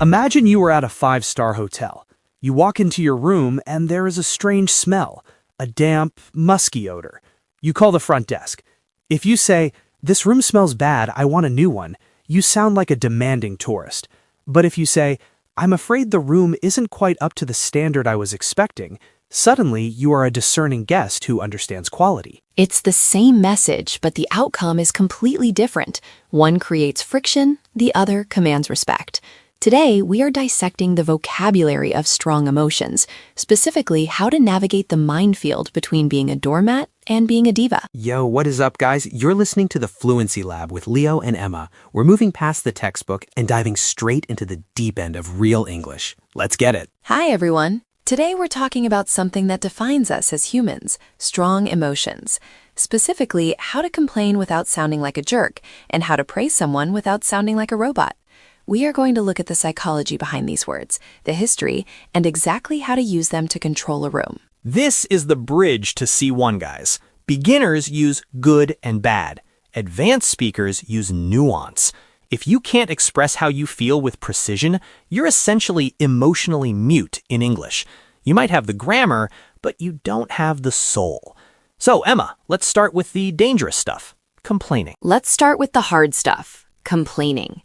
Imagine you are at a five-star hotel. You walk into your room and there is a strange smell, a damp, musky odor. You call the front desk. If you say, "This room smells bad, I want a new one," you sound like a demanding tourist. But if you say, "I'm afraid the room isn't quite up to the standard I was expecting," suddenly you are a discerning guest who understands quality. It's the same message, but the outcome is completely different. One creates friction, the other commands respect. Today, we are dissecting the vocabulary of strong emotions, specifically how to navigate the minefield between being a doormat and being a diva. Yo, what is up, guys? You're listening to the Fluency Lab with Leo and Emma. We're moving past the textbook and diving straight into the deep end of real English. Let's get it. Hi, everyone. Today, we're talking about something that defines us as humans, strong emotions. Specifically, how to complain without sounding like a jerk, and how to praise someone without sounding like a robot. We are going to look at the psychology behind these words, the history, and exactly how to use them to control a room. This is the bridge to C1, guys. Beginners use good and bad. Advanced speakers use nuance. If you can't express how you feel with precision, you're essentially emotionally mute in English. You might have the grammar, but you don't have the soul. So, Emma, let's start with the dangerous stuff, complaining. Let's start with the hard stuff, complaining.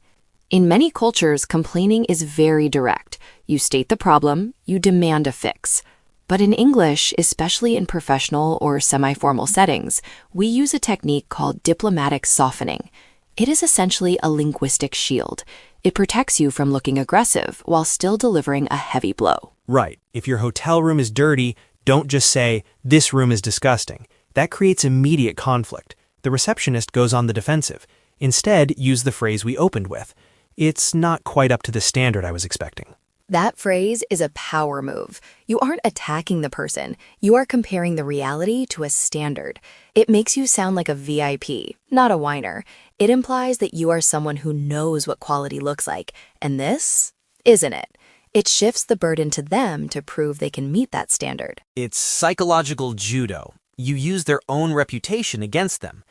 In many cultures, complaining is very direct. You state the problem, you demand a fix. But in English, especially in professional or semi-formal settings, we use a technique called diplomatic softening. It is essentially a linguistic shield. It protects you from looking aggressive while still delivering a heavy blow. Right. If your hotel room is dirty, don't just say, "This room is disgusting." That creates immediate conflict. The receptionist goes on the defensive. Instead, use the phrase we opened with. "It's not quite up to the standard I was expecting." That phrase is a power move. You aren't attacking the person. You are comparing the reality to a standard. It makes you sound like a VIP, not a whiner. It implies that you are someone who knows what quality looks like, and this isn't it. It shifts the burden to them to prove they can meet that standard. It's psychological judo. You use their own reputation against them.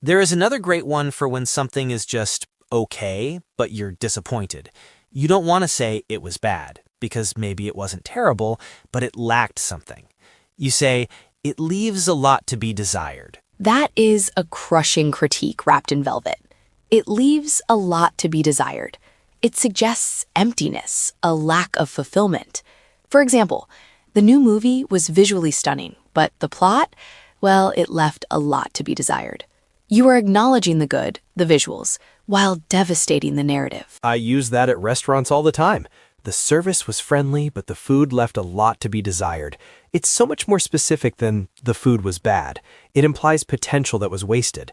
There is another great one for when something is just okay, but you're disappointed. You don't want to say it was bad, because maybe it wasn't terrible, but it lacked something. You say, "It leaves a lot to be desired." That is a crushing critique wrapped in velvet. It leaves a lot to be desired. It suggests emptiness, a lack of fulfillment. For example, the new movie was visually stunning, but the plot, well, it left a lot to be desired. You are acknowledging the good, the visuals, while devastating the narrative. I use that at restaurants all the time. The service was friendly, but the food left a lot to be desired. It's so much more specific than the food was bad. It implies potential that was wasted.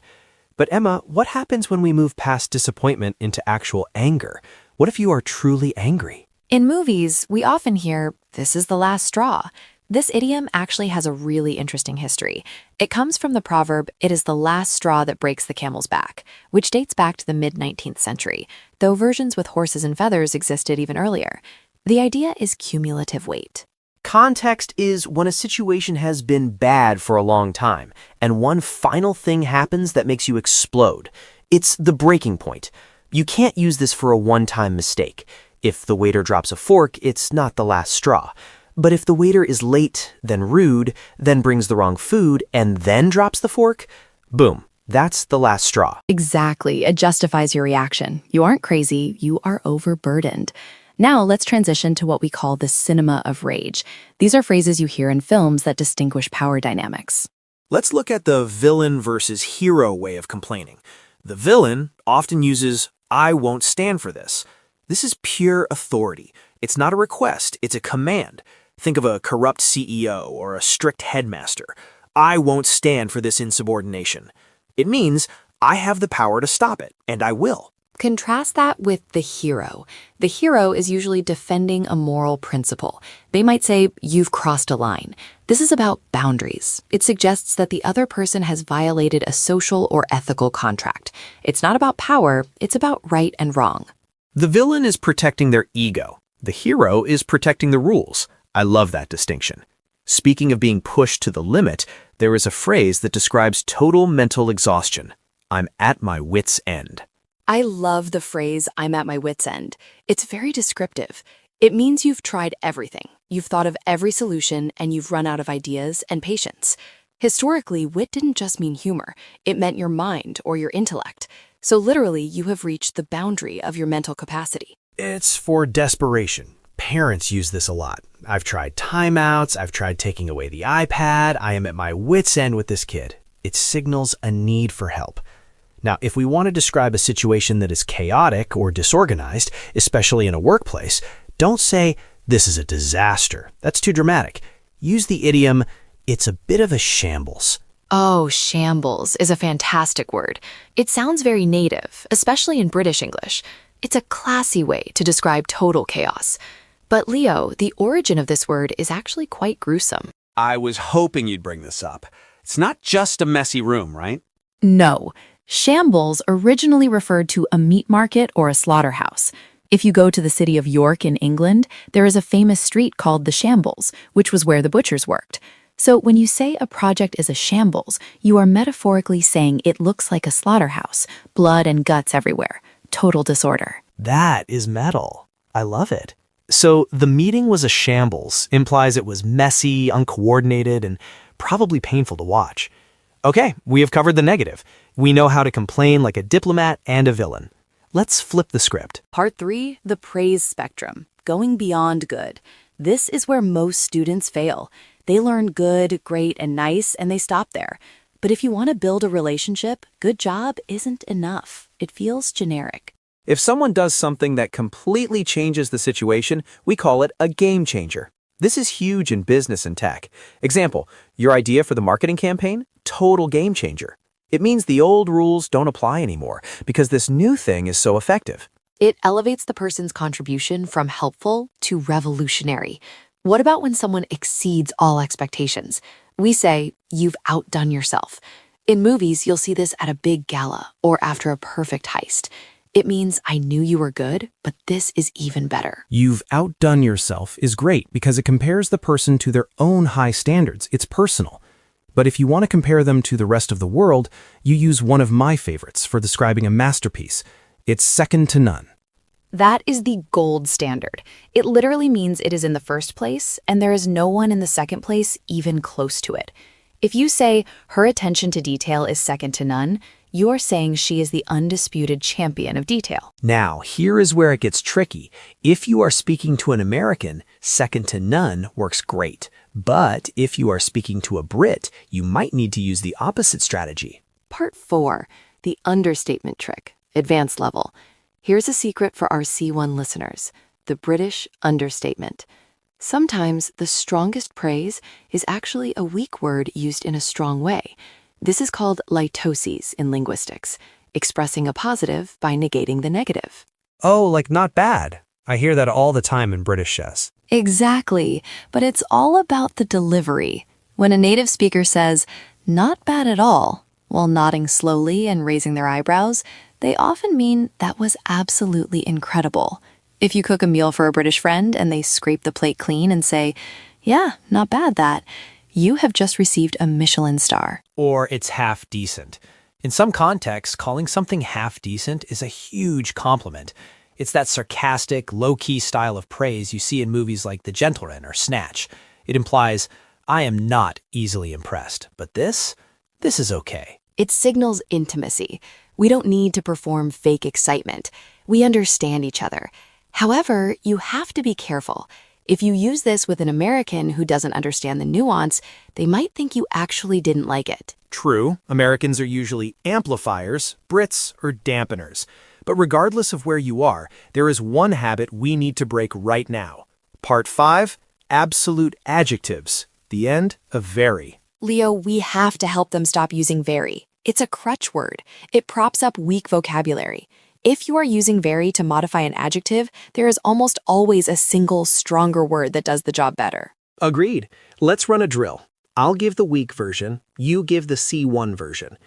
But Emma, what happens when we move past disappointment into actual anger? What if you are truly angry? In movies, we often hear, "This is the last straw." This idiom actually has a really interesting history. It comes from the proverb, "It is the last straw that breaks the camel's back," which dates back to the mid-19th century, though versions with horses and feathers existed even earlier. The idea is cumulative weight. Context is when a situation has been bad for a long time, and one final thing happens that makes you explode. It's the breaking point. You can't use this for a one-time mistake. If the waiter drops a fork, it's not the last straw. But if the waiter is late, then rude, then brings the wrong food, and then drops the fork, boom, that's the last straw. Exactly. It justifies your reaction. You aren't crazy. You are overburdened. Now let's transition to what we call the cinema of rage. These are phrases you hear in films that distinguish power dynamics. Let's look at the villain versus hero way of complaining. The villain often uses, "I won't stand for this." This is pure authority. It's not a request, it's a command. Think of a corrupt CEO or a strict headmaster. "I won't stand for this insubordination." It means, I have the power to stop it, and I will. Contrast that with the hero. The hero is usually defending a moral principle. They might say, "You've crossed a line." This is about boundaries. It suggests that the other person has violated a social or ethical contract. It's not about power, it's about right and wrong. The villain is protecting their ego. The hero is protecting the rules. I love that distinction. Speaking of being pushed to the limit, there is a phrase that describes total mental exhaustion. "I'm at my wit's end." I love the phrase, I'm at my wit's end. It's very descriptive. It means you've tried everything. You've thought of every solution and you've run out of ideas and patience. Historically, wit didn't just mean humor. It meant your mind or your intellect. So literally, you have reached the boundary of your mental capacity. It's for desperation. Parents use this a lot. I've tried timeouts, I've tried taking away the iPad, I am at my wit's end with this kid. It signals a need for help. Now, if we want to describe a situation that is chaotic or disorganized, especially in a workplace, don't say, this is a disaster. That's too dramatic. Use the idiom, it's a bit of a shambles. Oh, shambles is a fantastic word. It sounds very native, especially in British English. It's a classy way to describe total chaos. But Leo, the origin of this word is actually quite gruesome. I was hoping you'd bring this up. It's not just a messy room, right? No. Shambles originally referred to a meat market or a slaughterhouse. If you go to the city of York in England, there is a famous street called the Shambles, which was where the butchers worked. So when you say a project is a shambles, you are metaphorically saying it looks like a slaughterhouse, blood and guts everywhere, total disorder. That is metal. I love it. So the meeting was a shambles, implies it was messy, uncoordinated, and probably painful to watch. Okay, we have covered the negative. We know how to complain like a diplomat and a villain. Let's flip the script. Part 3, the praise spectrum, going beyond good. This is where most students fail. They learn good, great, and nice, and they stop there. But if you want to build a relationship, good job isn't enough. It feels generic. If someone does something that completely changes the situation, we call it a game changer. This is huge in business and tech. Example, your idea for the marketing campaign? Total game changer. It means the old rules don't apply anymore because this new thing is so effective. It elevates the person's contribution from helpful to revolutionary. What about when someone exceeds all expectations? We say, you've outdone yourself. In movies, you'll see this at a big gala or after a perfect heist. It means I knew you were good, but this is even better. You've outdone yourself is great because it compares the person to their own high standards. It's personal. But if you want to compare them to the rest of the world, you use one of my favorites for describing a masterpiece. It's second to none. That is the gold standard. It literally means it is in the first place, and there is no one in the second place even close to it. If you say her attention to detail is second to none, you are saying she is the undisputed champion of detail. Now, here is where it gets tricky. If you are speaking to an American, second to none works great. But if you are speaking to a Brit, you might need to use the opposite strategy. Part 4, the understatement trick, advanced level. Here's a secret for our C1 listeners, the British understatement. Sometimes the strongest praise is actually a weak word used in a strong way. This is called litoses in linguistics, expressing a positive by negating the negative. Oh, like not bad. I hear that all the time in British chess. Exactly, but it's all about the delivery. When a native speaker says, not bad at all, while nodding slowly and raising their eyebrows, they often mean that was absolutely incredible. If you cook a meal for a British friend and they scrape the plate clean and say, yeah, not bad that, you have just received a Michelin star. Or it's half decent. In some contexts, calling something half decent is a huge compliment. It's that sarcastic, low-key style of praise you see in movies like The Gentleman or Snatch. It implies, I am not easily impressed, but this is okay. It signals intimacy. We don't need to perform fake excitement. We understand each other. However, you have to be careful. If you use this with an American who doesn't understand the nuance, they might think you actually didn't like it. True, Americans are usually amplifiers, Brits are dampeners. But regardless of where you are, there is one habit we need to break right now. Part 5, absolute adjectives. The end of very. Leo, we have to help them stop using very. It's a crutch word. It props up weak vocabulary. If you are using very to modify an adjective, there is almost always a single, stronger word that does the job better. Agreed. Let's run a drill. I'll give the weak version, you give the C1 version.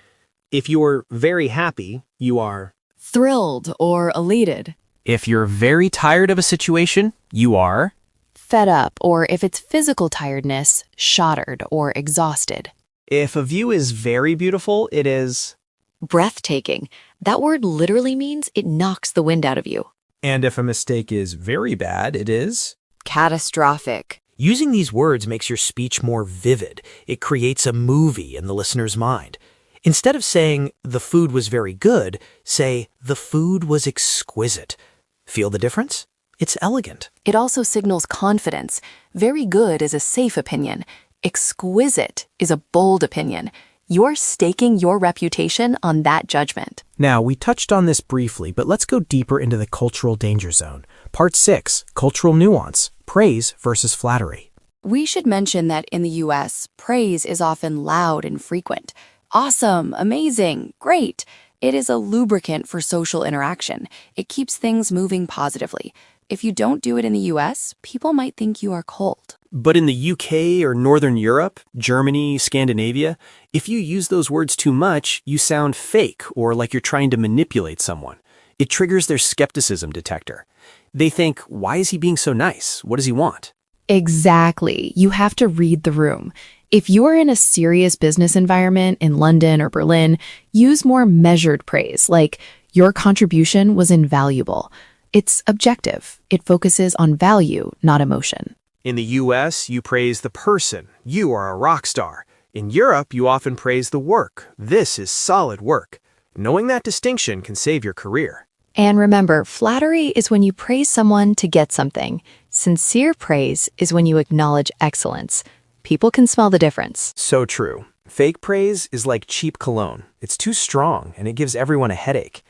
If you're very happy, you are Thrilled or elated. If you're very tired of a situation, you are Fed up, or if it's physical tiredness, shattered or exhausted. If a view is very beautiful, it is Breathtaking. That word literally means it knocks the wind out of you. And if a mistake is very bad, it is Catastrophic. Using these words makes your speech more vivid. It creates a movie in the listener's mind. Instead of saying, the food was very good, say, the food was exquisite. Feel the difference? It's elegant. It also signals confidence. Very good is a safe opinion. Exquisite is a bold opinion. You're staking your reputation on that judgment. Now, we touched on this briefly, but let's go deeper into the cultural danger zone. Part 6, cultural nuance, praise versus flattery. We should mention that in the US, praise is often loud and frequent. Awesome, amazing, great. It is a lubricant for social interaction. It keeps things moving positively. If you don't do it in the US, people might think you are cold. But in the UK or Northern Europe, Germany, Scandinavia, if you use those words too much, you sound fake or like you're trying to manipulate someone. It triggers their skepticism detector. They think, why is he being so nice? What does he want? Exactly. You have to read the room. If you are in a serious business environment in London or Berlin, use more measured praise, like your contribution was invaluable. It's objective. It focuses on value, not emotion. In the US, you praise the person. You are a rock star. In Europe, you often praise the work. This is solid work. Knowing that distinction can save your career. And remember, flattery is when you praise someone to get something. Sincere praise is when you acknowledge excellence. People can smell the difference. So true. Fake praise is like cheap cologne. It's too strong and it gives everyone a headache.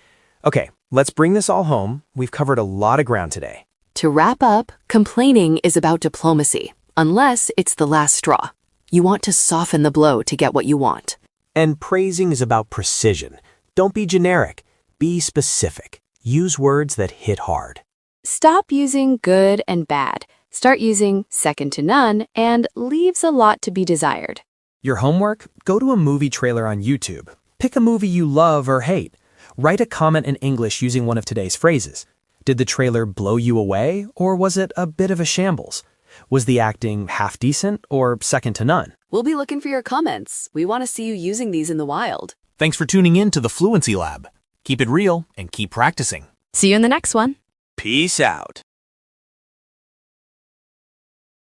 Okay, let's bring this all home. We've covered a lot of ground today. To wrap up, complaining is about diplomacy, unless it's the last straw. You want to soften the blow to get what you want. And praising is about precision. Don't be generic. Be specific. Use words that hit hard. Stop using good and bad. Start using second to none and leaves a lot to be desired. Your homework? Go to a movie trailer on YouTube. Pick a movie you love or hate. Write a comment in English using one of today's phrases. Did the trailer blow you away, or was it a bit of a shambles? Was the acting half decent or second to none? We'll be looking for your comments. We want to see you using these in the wild. Thanks for tuning in to the Fluency Lab. Keep it real and keep practicing. See you in the next one. Peace out.